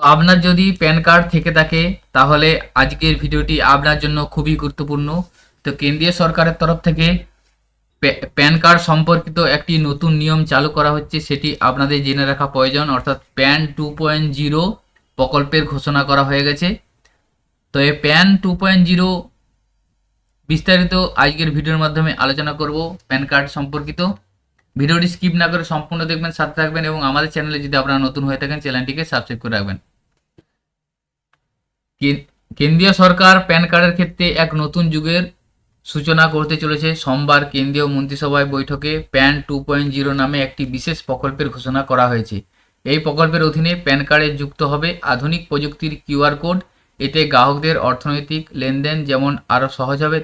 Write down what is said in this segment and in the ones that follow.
আপনার যদি pan card থেকে থাকে তাহলে আজকের ভিডিওটি আপনার জন্য খুবই গুরুত্বপূর্ণ। তো কেন্দ্রীয় সরকারের তরফ থেকে প্যান কার্ড সম্পর্কিত একটি নতুন নিয়ম চালু করা হচ্ছে, সেটি আপনাদের জেনে রাখা প্রয়োজন। অর্থাৎ প্যান 2.0 প্রকল্পের ঘোষণা করা হয়ে গেছে। তো এই প্যান 2.0 বিস্তারিত আজকের ভিডিওর মাধ্যমে আলোচনা করব প্যান কার্ড সম্পর্কিত। ভিডিওটি স্কিপ না করে সম্পূর্ণ দেখবেন, সাথে থাকবেন এবং আমাদের চ্যানেলে যদি আপনারা নতুন হয়ে থাকেন চ্যানেলটিকে সাবস্ক্রাইব করে রাখবেন। কেন্দ্রীয় সরকার প্যান কার্ডের ক্ষেত্রে এক নতুন যুগের সূচনা করতে চলেছে। সোমবার কেন্দ্রীয় মন্ত্রিসভায় বৈঠকে প্যান 2.0 নামে একটি বিশেষ প্রকল্পের ঘোষণা করা হয়েছে। এই প্রকল্পের অধীনে প্যান কার্ডে যুক্ত হবে আধুনিক প্রযুক্তির কিউআর কোড। এতে গ্রাহকদের অর্থনৈতিক লেনদেন যেমন আরও সহজ হবে,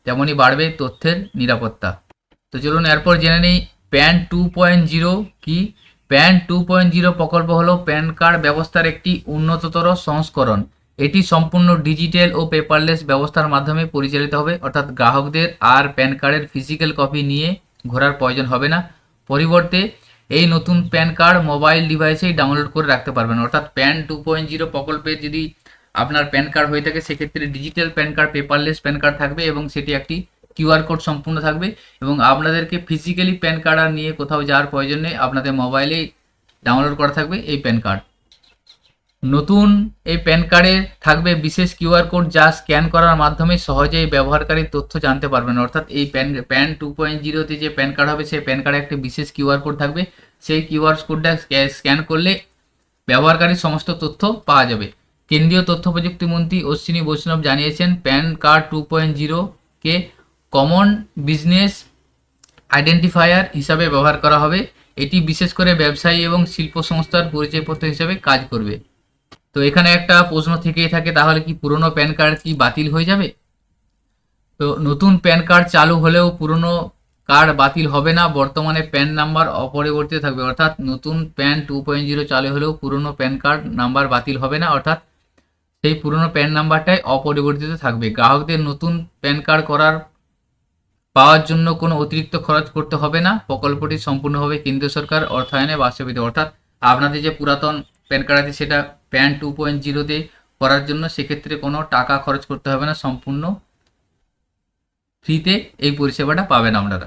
তেমনই বাড়বে তথ্যের নিরাপত্তা। তো চলুন এরপর জেনে নিই প্যান 2.0 কি। প্যান 2.0 প্রকল্প হলো প্যান কার্ড ব্যবস্থার একটি উন্নততর সংস্করণ। এটি সম্পূর্ণ ডিজিটাল ও পেপারলেস ব্যবস্থার মাধ্যমে পরিচালিত হবে। অর্থাৎ গ্রাহকদের আর প্যান কার্ডের ফিজিক্যাল কপি নিয়ে ঘোরার প্রয়োজন হবে না। পরিবর্তে এই নতুন প্যান কার্ড মোবাইল ডিভাইসেই ডাউনলোড করে রাখতে পারবেন। অর্থাৎ প্যান 2.0 প্রকল্পের যদি আপনার প্যান কার্ড হয়ে থাকে সেক্ষেত্রে digital pan card, paperless pan card থাকবে এবং সেটি একটি কিউআর কোড সম্পূর্ণ থাকবে এবং আপনাদেরকে ফিজিক্যালি প্যান কার্ড আর নিয়ে কোথাও যাওয়ার প্রয়োজন নেই, আপনাদের মোবাইলেই ডাউনলোড করা থাকবে এই প্যান কার্ড। নতুন এই প্যান কার্ডে থাকবে বিশেষ কিউআর কোড, যা স্ক্যান করার মাধ্যমে সহজেই ব্যবহারকারীর তথ্য জানতে পারবেন। অর্থাৎ এই প্যান 2.0-তে যে প্যান কার্ড হবে সেই প্যান কার্ডে একটি বিশেষ কিউআর কোড থাকবে। সেই কিউআর কোডটা স্ক্যান করলে ব্যবহারকারীর সমস্ত তথ্য পাওয়া যাবে। কেন্দ্রীয় তথ্য প্রযুক্তি মন্ত্রী অশ্বিনী বৈষ্ণব জানিয়েছেন, প্যান কার্ড 2.0-কে কমন বিজনেস আইডেন্টিফায়ার হিসাবে ব্যবহার করা হবে। এটি বিশেষ করে ব্যবসায়ী এবং শিল্প সংস্থার পরিচয়পত্র হিসেবে কাজ করবে। তো এখানে একটা প্রশ্ন থেকেই থাকে, তাহলে কি পুরনো প্যান কার্ড কি বাতিল হয়ে যাবে? তো নতুন প্যান কার্ড চালু হলেও পুরনো কার্ড বাতিল হবে না। বর্তমানে প্যান নাম্বার অপরিবর্তিত থাকবে। অর্থাৎ নতুন প্যান 2.0 চালু হলেও পুরনো প্যান কার্ড নাম্বার বাতিল হবে না। অর্থাৎ সেই পুরনো প্যান নাম্বারটাই অপরিবর্তিত থাকবে। গ্রাহকদের নতুন প্যান কার্ড পাওয়ার জন্য কোনো অতিরিক্ত খরচ করতে হবে না। প্রকল্পটি সম্পূর্ণভাবে কেন্দ্রীয় সরকার অর্থায়নে বাস্তবায়িত। অর্থাৎ আপনাদের যে পুরাতন প্যান কার্ড আছে সেটা প্যান 2.0-তে করার জন্য সেক্ষেত্রে কোনো টাকা খরচ করতে হবে না, সম্পূর্ণ ফ্রিতে এই পরিষেবাটা পাবেন আপনারা।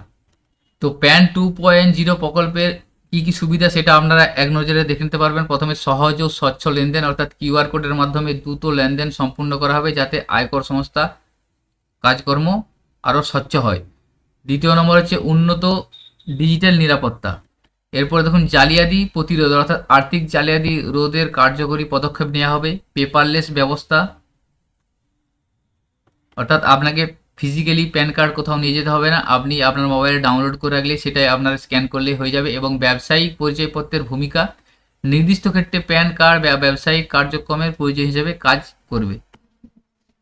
তো প্যান 2.0 প্রকল্পের কী কী সুবিধা সেটা আপনারা এক নজরে দেখে নিতে পারবেন। প্রথমে সহজ ও স্বচ্ছ লেনদেন, অর্থাৎ কিউআর কোডের মাধ্যমে দ্রুত লেনদেন সম্পূর্ণ করা হবে যাতে আয়কর সংস্থা কাজকর্ম আরও স্বচ্ছ হয়। দ্বিতীয় নম্বর হচ্ছে উন্নত ডিজিটাল নিরাপত্তা। এরপরে দেখুন জালিয়াতি প্রতিরোধ, অর্থাৎ আর্থিক জালিয়াতি রোধের কার্যকরী পদক্ষেপ নেওয়া হবে। পেপারলেস ব্যবস্থা, অর্থাৎ আপনাকে ফিজিক্যালি প্যান কার্ড কোথাও নিয়ে যেতে হবে না, আপনি আপনার মোবাইলে ডাউনলোড করে রাখলে সেটাই আপনার স্ক্যান করলেই হয়ে যাবে। এবং ব্যবসায়িক পরিচয়পত্রের ভূমিকা, নির্দিষ্ট ক্ষেত্রে প্যান কার্ড ব্যবসায়িক কার্যক্রমের পরিচয় হিসেবে কাজ করবে।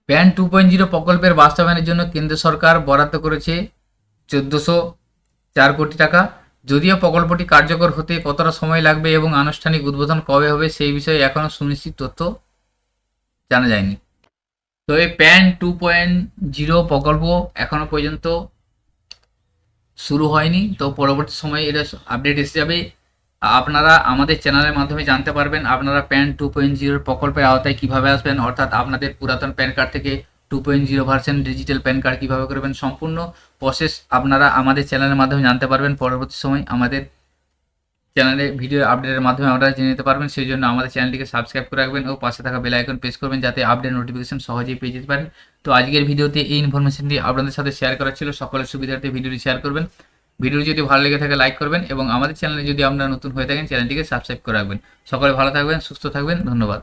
প্যান 2.0 প্রকল্পের বাস্তবায়নের জন্য কেন্দ্র সরকার বরাদ্দ করেছে 1404 কোটি টাকা। যদিও প্রকল্পটি কার্যকর হতে কতটা সময় লাগবে এবং আনুষ্ঠানিক উদ্বোধন কবে হবে সেই বিষয়ে এখনও সুনিশ্চিত তথ্য জানা যায়নি। তো এই প্যান 2.0 প্রকল্প এখনো পর্যন্ত শুরু হয়নি। তো পরবর্তী সময়ে এটা আপডেট এসে যাবে, আপনারা আমাদের চ্যানেলের মাধ্যমে জানতে পারবেন আপনারা প্যান 2.0 প্রকল্পের আওতায় কীভাবে আসবেন। অর্থাৎ আপনাদের পুরাতন প্যান কার্ড থেকে 2.0 ভার্সন ডিজিটাল প্যান কার্ড কীভাবে করবেন, সম্পূর্ণ প্রসেস আপনারা আমাদের চ্যানেলের মাধ্যমে জানতে পারবেন। পরবর্তী সময় আমাদের চ্যানেলে ভিডিও আপডেটের মাধ্যমে আপনারা জেনে নিতে পারবেন। সেই জন্য আমাদের চ্যানেলটিকে সাবস্ক্রাইব করে রাখবেন ও পাশে থাকা বেল আইকন প্রেস করবেন যাতে আপডেট নোটিফিকেশন সহজেই পেয়ে যেতে পারেন। তো আজকের ভিডিওতে এই ইনফরমেশনটি আপনাদের সাথে শেয়ার করা ছিল। সকলের সুবিধার্থে ভিডিওটি শেয়ার করবেন। ভিডিওটি যদি ভালো লেগে থাকে লাইক করবেন এবং আমাদের চ্যানেলে যদি আপনারা নতুন হয়ে থাকেন চ্যানেলটিকে সাবস্ক্রাইব করে রাখবেন। সকলে ভালো থাকবেন, সুস্থ থাকবেন, ধন্যবাদ।